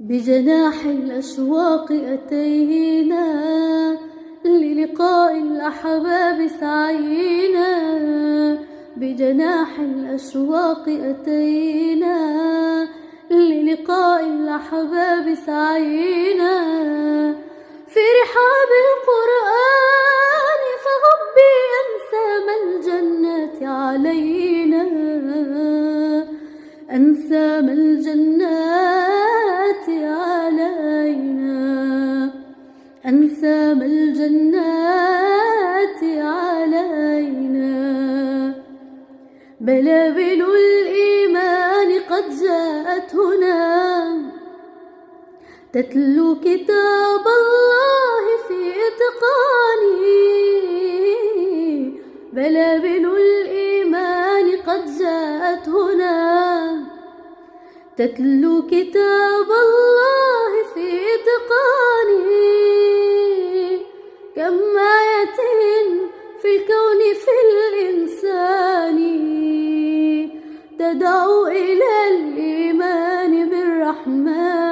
بجناح الأشواق أتينا، للقاء الأحباب سعينا. بجناح الأشواق أتينا، للقاء الأحباب سعينا. في رحاب القرآن فهبي أنسام الجنات علينا، أنسام الجنات علينا، أنسام الجنات علينا. بلابل الإيمان قد جاءت هنا، تتلو كتاب الله في إتقان. بلابل الإيمان قد جاءت هنا، تتلو كتاب الله في إتقان. كم آية في الكون في الإنسان، تدعو إلى الإيمان بالرحمن.